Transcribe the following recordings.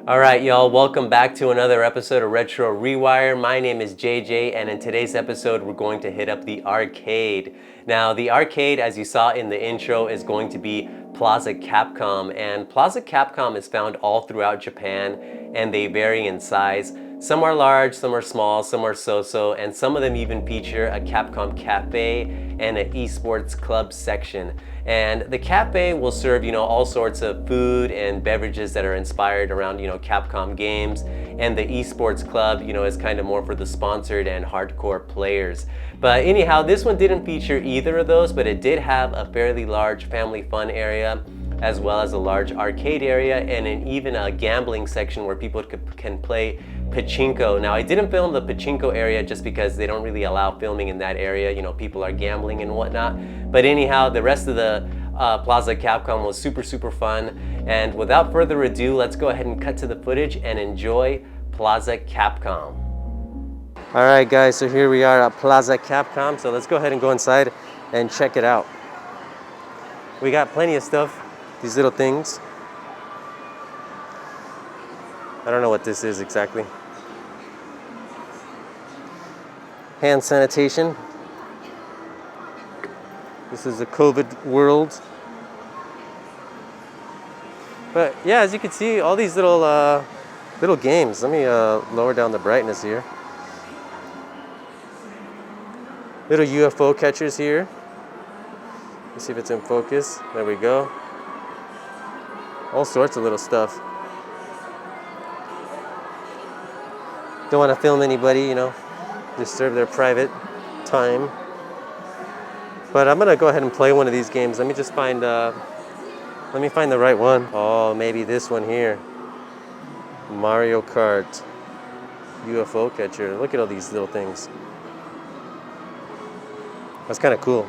All right, y'all, welcome back to another episode of Retro ReWire. My name is JJ, and in today's episode, we're going to hit up the arcade. Now, the arcade, as you saw in the intro, is going to be Plaza Capcom, and Plaza Capcom is found all throughout Japan, and they vary in size. Some are large, some are small, some are so-so, and some of them even feature a Capcom Cafe and an esports club section. And the cafe will serve, all sorts of food and beverages that are inspired around, Capcom games. And the esports club, is kind of more for the sponsored and hardcore players. But anyhow, this one didn't feature either of those, but it did have a fairly large family fun area, as well as a large arcade area and even a gambling section where people can play pachinko. Now, I didn't film the pachinko area just because they don't really allow filming in that area. People are gambling and whatnot. But anyhow, the rest of the Plaza Capcom was super fun. And without further ado, let's go ahead and cut to the footage and enjoy Plaza Capcom. All right, guys, so here we are at Plaza Capcom. So let's go ahead and go inside and check it out. We got plenty of stuff, these little things. I don't know what this is exactly. Hand sanitation. This is a COVID world. But yeah, as you can see, all these little games. Let me lower down the brightness here. Little UFO catchers here. Let's see if it's in focus. There we go. All sorts of little stuff. Don't want to film anybody, disturb their private time. But I'm gonna go ahead and play one of these games. Let me just find, let me find the right one. Oh, maybe this one here. Mario Kart UFO catcher. Look at all these little things. That's kind of cool.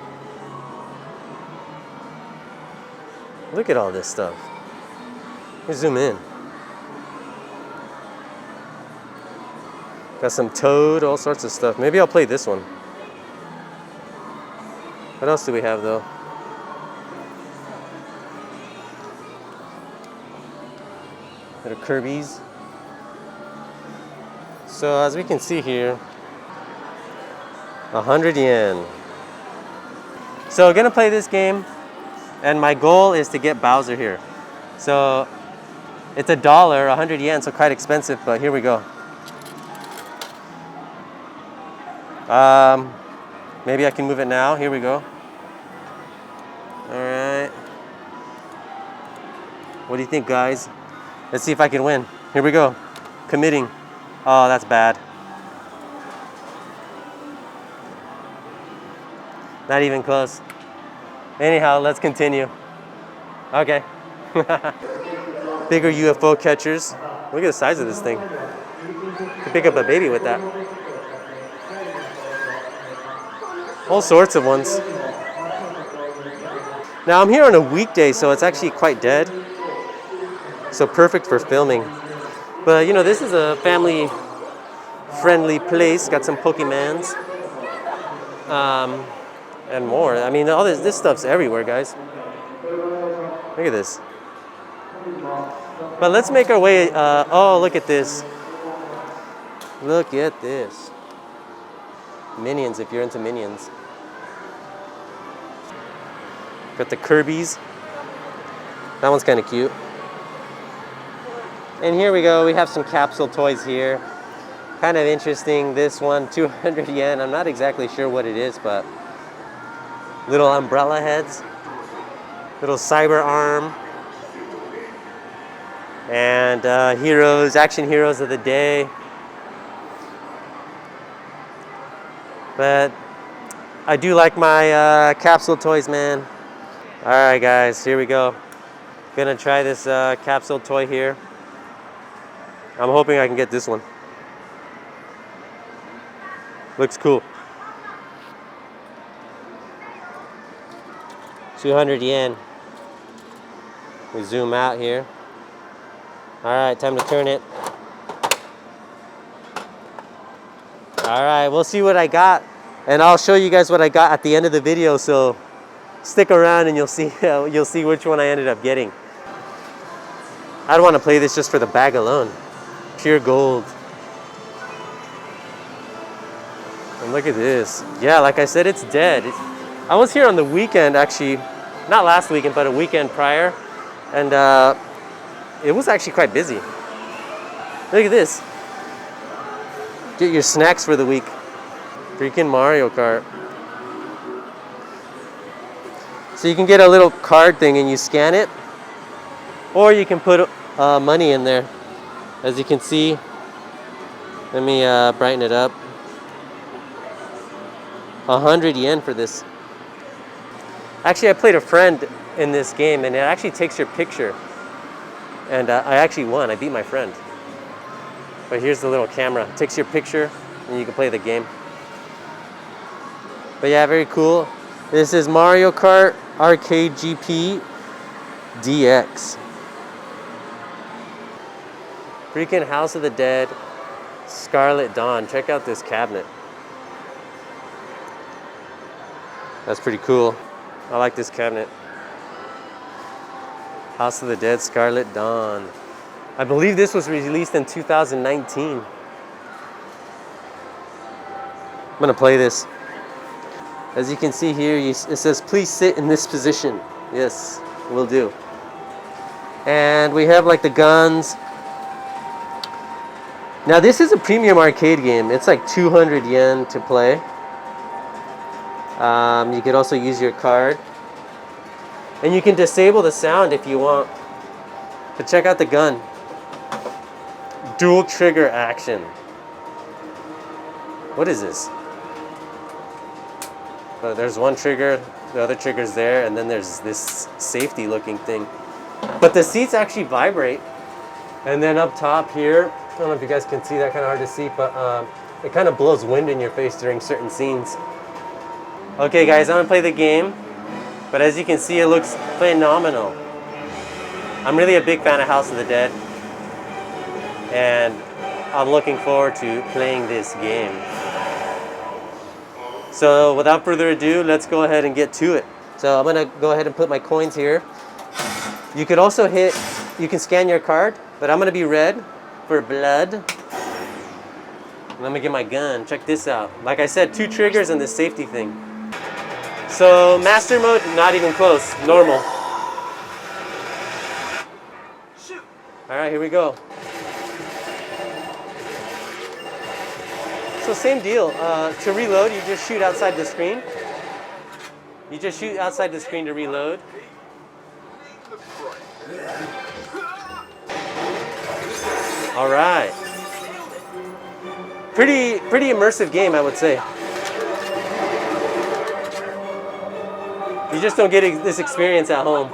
Look at all this stuff. Let me zoom in. Got some Toad, all sorts of stuff. Maybe I'll play this one. What else do we have though? Little Kirby's. So as we can see here, 100 yen. So I'm gonna play this game, and my goal is to get Bowser here. So it's $1, 100 yen, so quite expensive, but here we go. Maybe I can move it now. Here we go. All right. What do you think, guys? Let's see if I can win. Here we go. Committing. Oh, that's bad. Not even close. Anyhow, let's continue. Okay. Bigger UFO catchers. Look at the size of this thing. You could pick up a baby with that. All sorts of ones. Now I'm here on a weekday, so it's actually quite dead. So perfect for filming. But this is a family-friendly place. Got some Pokemons. And more. I mean, all this stuff's everywhere, guys. Look at this. But let's make our way. Oh, look at this. Look at this. Minions, if you're into Minions. Got the Kirby's. That one's kind of cute. And here we go. We have some capsule toys here. Kind of interesting. This one, 200 yen. I'm not exactly sure what it is, but little umbrella heads. Little cyber arm. And heroes, action heroes of the day. But I do like my capsule toys, man. All right, guys, here we go. Gonna try this capsule toy here. I'm hoping I can get this one. Looks cool. 200 yen. We zoom out here. All right, time to turn it. All right, we'll see what I got, and I'll show you guys what I got at the end of the video. So stick around, and you'll see which one I ended up getting. I'd want to play this just for the bag alone. Pure gold. And look at this. Yeah, like I said, it's dead. I was here on the weekend, actually. Not last weekend, but a weekend prior. And it was actually quite busy. Look at this. Get your snacks for the week. Freaking Mario Kart. So you can get a little card thing and you scan it. Or you can put money in there. As you can see. Let me brighten it up. 100 yen for this. Actually, I played a friend in this game and it actually takes your picture. And I actually won. I beat my friend. But here's the little camera. It takes your picture and you can play the game. But yeah, very cool. This is Mario Kart Arcade GP DX. Freaking House of the Dead, Scarlet Dawn. Check out this cabinet. That's pretty cool. I like this cabinet. House of the Dead, Scarlet Dawn. I believe this was released in 2019. I'm gonna play this. As you can see here, it says, please sit in this position. Yes, will do. And we have like the guns. Now this is a premium arcade game. It's like 200 yen to play. You could also use your card. And you can disable the sound if you want. But check out the gun. Dual trigger action. What is this? Oh, there's one trigger, the other trigger's there, and then there's this safety looking thing. But the seats actually vibrate. And then up top here, I don't know if you guys can see that, kind of hard to see, but it kind of blows wind in your face during certain scenes. Okay guys, I'm gonna play the game. But as you can see, it looks phenomenal. I'm really a big fan of House of the Dead. And I'm looking forward to playing this game. So without further ado, let's go ahead and get to it. So I'm gonna go ahead and put my coins here. You could also you can scan your card, but I'm gonna be red for blood. And let me get my gun, check this out. Like I said, 2 triggers and this safety thing. So master mode, not even close, normal. All right, here we go. So same deal, to reload, you just shoot outside the screen. You just shoot outside the screen to reload. All right. Pretty immersive game, I would say. You just don't get this experience at home.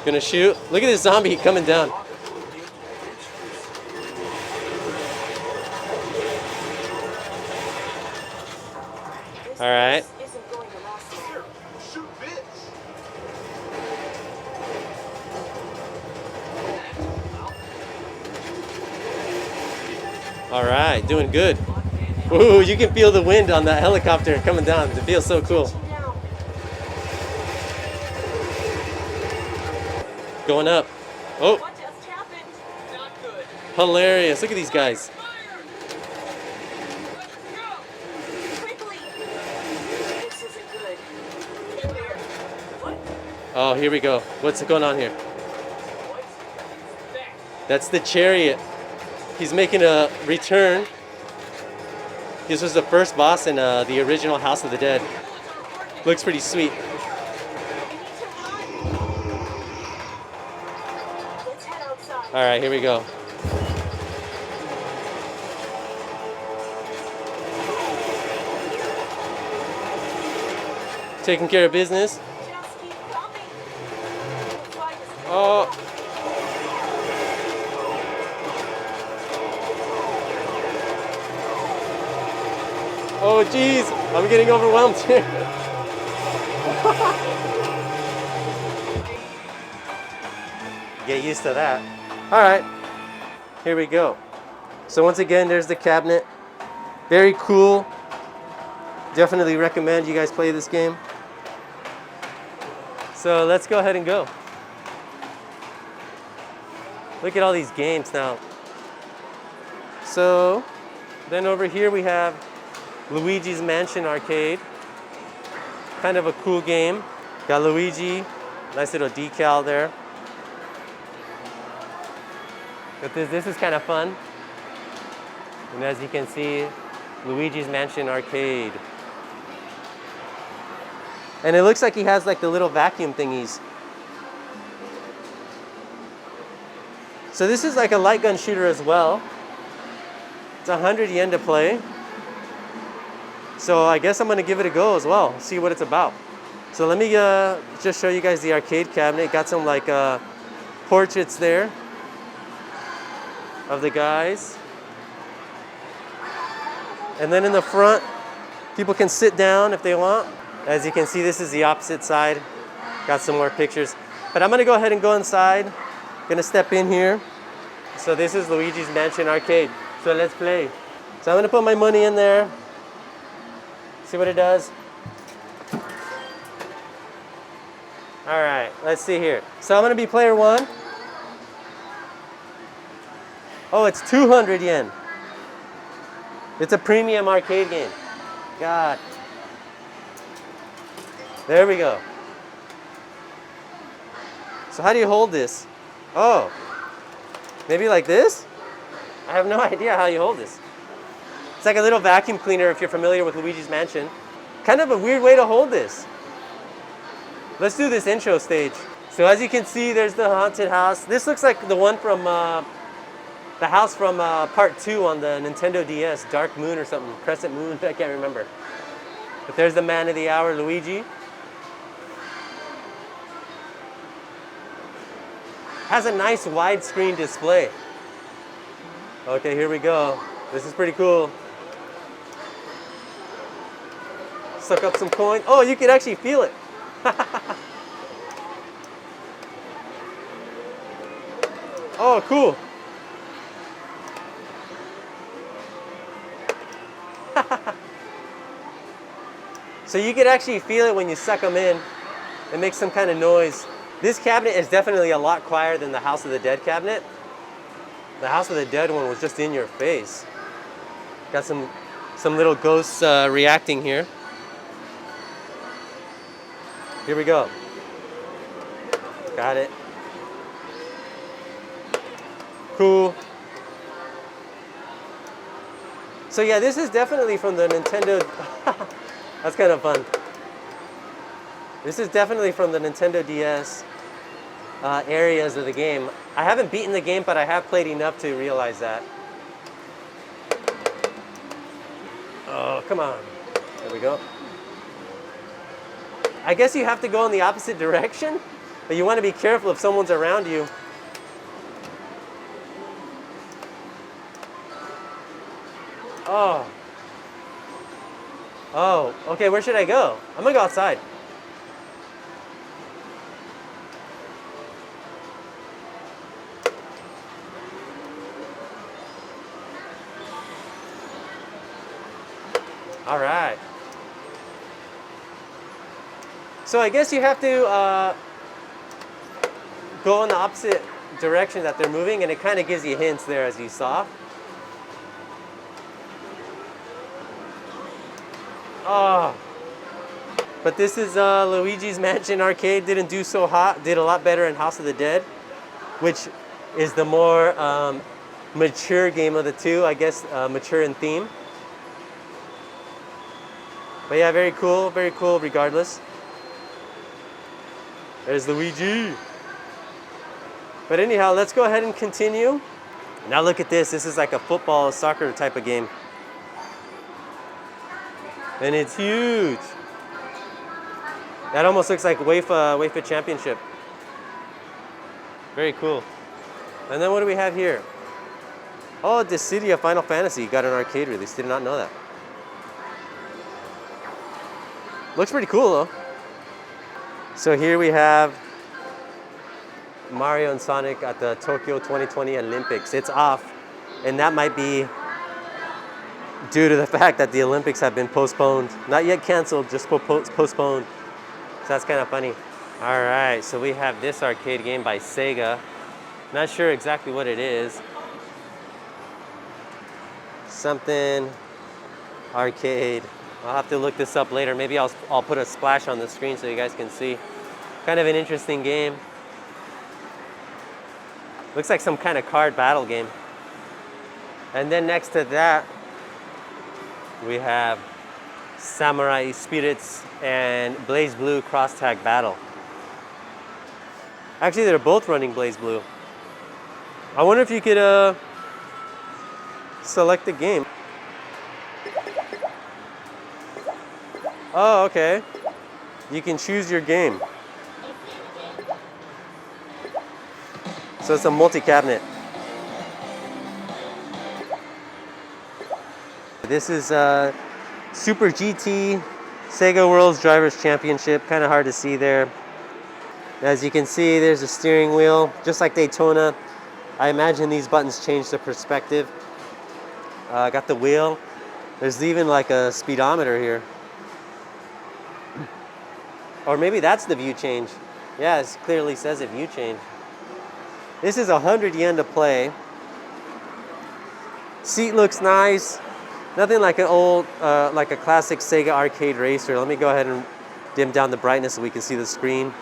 Gonna shoot. Look at this zombie coming down. All right. All right, doing good. Ooh, you can feel the wind on that helicopter coming down. It feels so cool. Going up. Oh. What just happened? Not good. Hilarious. Look at these guys. Quickly. This isn't good. What? Oh, here we go. What's going on here? That's the chariot. He's making a return. This was the first boss in the original House of the Dead. Looks pretty sweet. All right, here we go. Taking care of business. Oh. Oh, geez, I'm getting overwhelmed here. Get used to that. All right, here we go. So once again, there's the cabinet. Very cool. Definitely recommend you guys play this game. So let's go ahead and go. Look at all these games now. So then over here we have Luigi's Mansion Arcade. Kind of a cool game. Got Luigi, nice little decal there. But this is kind of fun. And as you can see, Luigi's Mansion Arcade. And it looks like he has like the little vacuum thingies. So this is like a light gun shooter as well. It's 100 yen to play. So I guess I'm gonna give it a go as well, see what it's about. So let me just show you guys the arcade cabinet. Got some like portraits there of the guys. And then in the front, people can sit down if they want. As you can see, this is the opposite side. Got some more pictures. But I'm gonna go ahead and go inside. Gonna step in here. So this is Luigi's Mansion Arcade. So let's play. So I'm gonna put my money in there. See what it does. All right, let's see here. So I'm gonna be player 1. Oh, it's 200 yen. It's a premium arcade game. God. There we go. So how do you hold this? Oh, maybe like this? I have no idea how you hold this. It's like a little vacuum cleaner if you're familiar with Luigi's Mansion. Kind of a weird way to hold this. Let's do this intro stage. So as you can see, there's the haunted house. This looks like the one from the house from part 2 on the Nintendo DS, Dark Moon or something, Crescent Moon, I can't remember. But there's the man of the hour, Luigi. Has a nice widescreen display. Okay, here we go. This is pretty cool. Suck up some coin. Oh, you can actually feel it. Oh, cool. So you can actually feel it when you suck them in. It makes some kind of noise. This cabinet is definitely a lot quieter than the House of the Dead cabinet. The House of the Dead one was just in your face. Got some little ghosts reacting here. Here we go. Got it. Cool. So yeah, this is definitely from the Nintendo. That's kind of fun. This is definitely from the Nintendo DS areas of the game. I haven't beaten the game, but I have played enough to realize that. Oh, come on. There we go. I guess you have to go in the opposite direction, but you want to be careful if someone's around you. Oh. Oh, okay, where should I go? I'm gonna go outside. All right. So I guess you have to go in the opposite direction that they're moving, and it kind of gives you hints there, as you saw. Oh. But this is Luigi's Mansion Arcade. Didn't do so hot. Did a lot better in House of the Dead, which is the more mature game of the two. I guess mature in theme. But yeah, very cool regardless. There's Luigi. But anyhow, let's go ahead and continue. Now look at this. This is like a football, soccer type of game. And it's huge. That almost looks like UEFA Championship. Very cool. And then what do we have here? Oh, the City of Final Fantasy got an arcade release. Did not know that. Looks pretty cool though. So here we have Mario and Sonic at the Tokyo 2020 Olympics. It's off. And that might be due to the fact that the Olympics have been postponed. Not yet canceled, just postponed. So that's kind of funny. All right, so we have this arcade game by Sega. Not sure exactly what it is. Something arcade. I'll have to look this up later. Maybe I'll put a splash on the screen so you guys can see. Kind of an interesting game. Looks like some kind of card battle game. And then next to that, we have Samurai Spirits and Blaze Blue Cross Tag Battle. Actually, they're both running Blaze Blue. I wonder if you could select the game. Oh, okay. You can choose your game. So it's a multi-cabinet. This is Super GT Sega World's Drivers Championship. Kind of hard to see there. As you can see, there's a steering wheel, just like Daytona. I imagine these buttons change the perspective. Got the wheel. There's even like a speedometer here. Or maybe that's the view change. Yeah, it clearly says it, view change. This is 100 yen to play. Seat looks nice. Nothing like an old, like a classic Sega arcade racer. Let me go ahead and dim down the brightness so we can see the screen.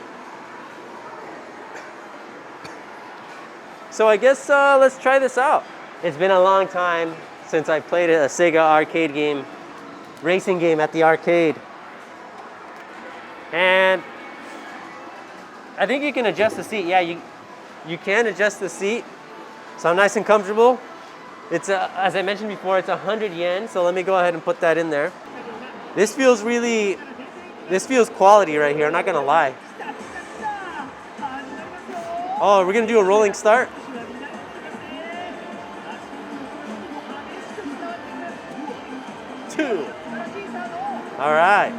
So I guess let's try this out. It's been a long time since I played a Sega arcade game, racing game at the arcade. And I think you can adjust the seat. Yeah, you can adjust the seat. So I'm nice and comfortable. It's as I mentioned before, it's 100 yen. So let me go ahead and put that in there. This feels quality right here. I'm not gonna lie. Oh, we're gonna do a rolling start. Two. All right.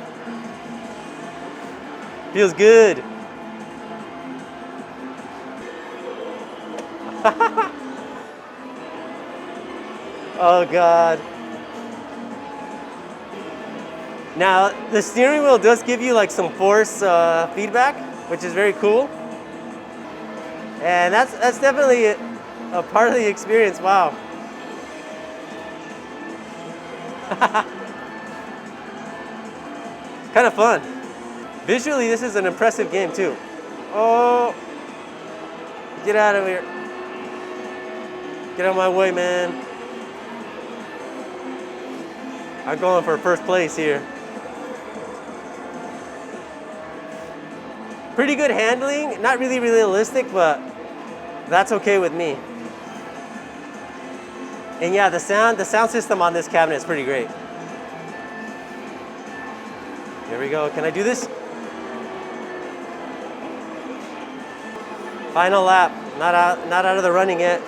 Feels good. Oh God. Now the steering wheel does give you like some force feedback, which is very cool. And that's definitely a part of the experience. Wow. Kind of fun. Visually, this is an impressive game too. Oh, get out of here. Get out of my way, man. I'm going for first place here. Pretty good handling, not really realistic, but that's okay with me. And yeah, the sound system on this cabinet is pretty great. Here we go. Can I do this? Final lap. Not out of the running yet.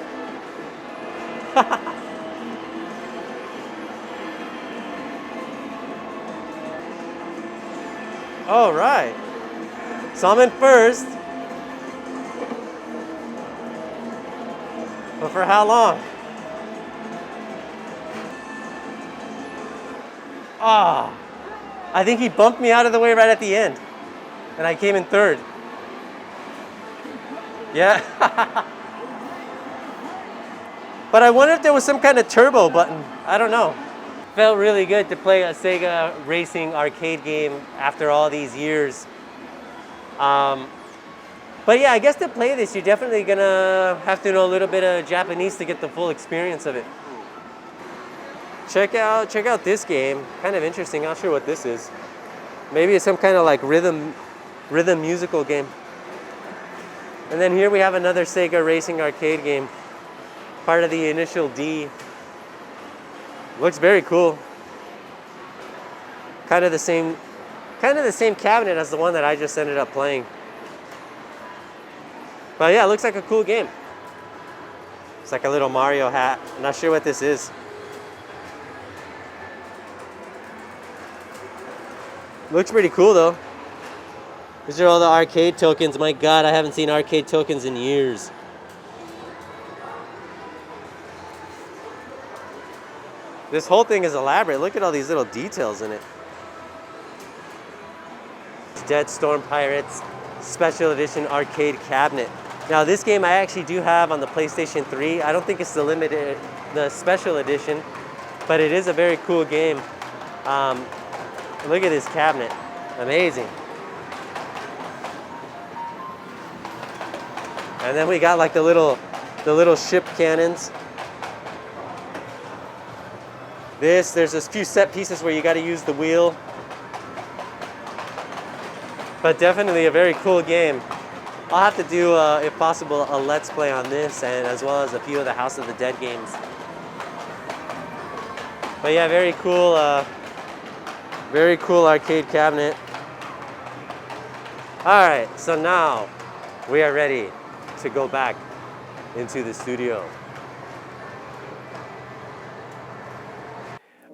All right. So I'm in first. But for how long? Ah. I think he bumped me out of the way right at the end. And I came in third. Yeah. But I wonder if there was some kind of turbo button. I don't know. Felt really good to play a Sega Racing arcade game after all these years. But yeah, I guess to play this, you're definitely gonna have to know a little bit of Japanese to get the full experience of it. Check out this game. Kind of interesting. Not sure what this is. Maybe it's some kind of like rhythm musical game. And then here we have another Sega Racing arcade game. Part of the Initial D. Looks very cool. Kind of the same cabinet as the one that I just ended up playing. But yeah, it looks like a cool game. It's like a little Mario hat. I'm not sure what this is. Looks pretty cool though. These are all the arcade tokens. My God, I haven't seen arcade tokens in years. This whole thing is elaborate. Look at all these little details in it. Dead Storm Pirates Special Edition Arcade Cabinet. Now this game I actually do have on the PlayStation 3. I don't think it's the special edition, but it is a very cool game. Look at this cabinet, amazing. And then we got like the little ship cannons. There's a few set pieces where you got to use the wheel. But definitely a very cool game. I'll have to do, if possible, a Let's Play on this, and as well as a few of the House of the Dead games. But yeah, very cool arcade cabinet. All right, so now we are ready to go back into the studio.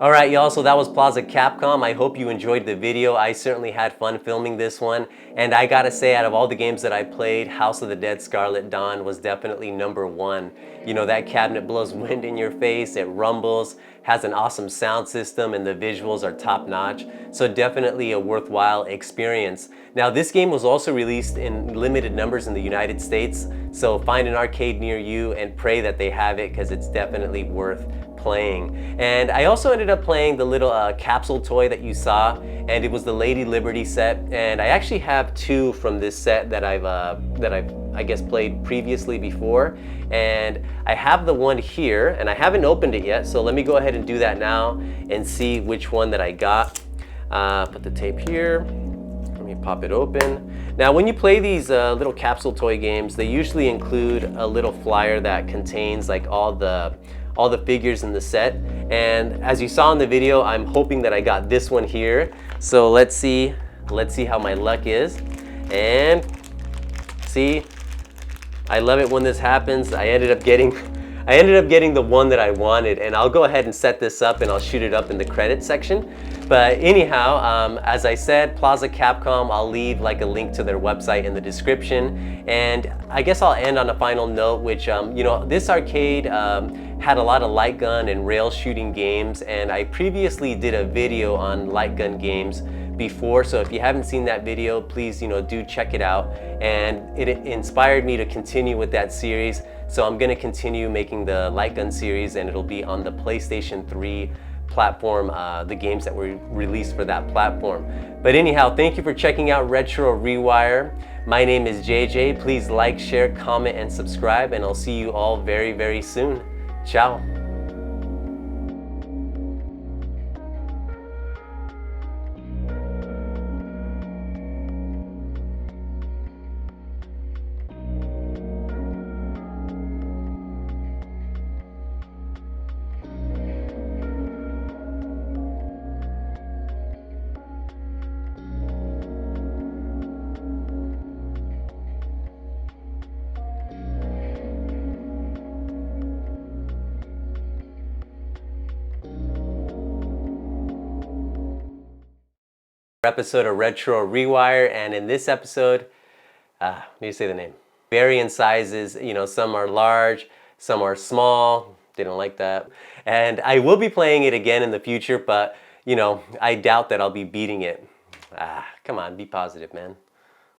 All right, y'all, so that was Plaza Capcom. I hope you enjoyed the video. I certainly had fun filming this one. And I gotta say, out of all the games that I played, House of the Dead Scarlet Dawn was definitely #1. You know, that cabinet blows wind in your face, it rumbles, has an awesome sound system, and the visuals are top notch. So definitely a worthwhile experience. Now, this game was also released in limited numbers in the United States. So find an arcade near you and pray that they have it, because it's definitely worth playing. And I also ended up playing the little capsule toy that you saw, and it was the Lady Liberty set. And I actually have 2 from this set that I've I guess played previously before. And I have the one here, and I haven't opened it yet, so let me go ahead and do that now and see which one that I got. Put the tape here. Let me pop it open. Now, when you play these little capsule toy games, they usually include a little flyer that contains like all the figures in the set. And as you saw in the video, I'm hoping that I got this one here. So let's see how my luck is. And see, I love it when this happens. I ended up getting the one that I wanted, and I'll go ahead and set this up and I'll shoot it up in the credits section. But anyhow, as I said, Plaza Capcom, I'll leave like a link to their website in the description. And I guess I'll end on a final note, which, you know, this arcade had a lot of light gun and rail shooting games, and I previously did a video on light gun games before, so if you haven't seen that video, please, you know, do check it out. And it inspired me to continue with that series, so I'm gonna continue making the light gun series, and it'll be on the PlayStation 3 platform, the games that were released for that platform. But anyhow, thank you for checking out Retro ReWire. My name is JJ. Please like, share, comment, and subscribe, and I'll see you all very, very soon. Ciao. Episode of Retro ReWire, and in this episode, let me say the name. Vary in sizes, you know, some are large, some are small, didn't like that. And I will be playing it again in the future, but, you know, I doubt that I'll be beating it. Come on, be positive, man.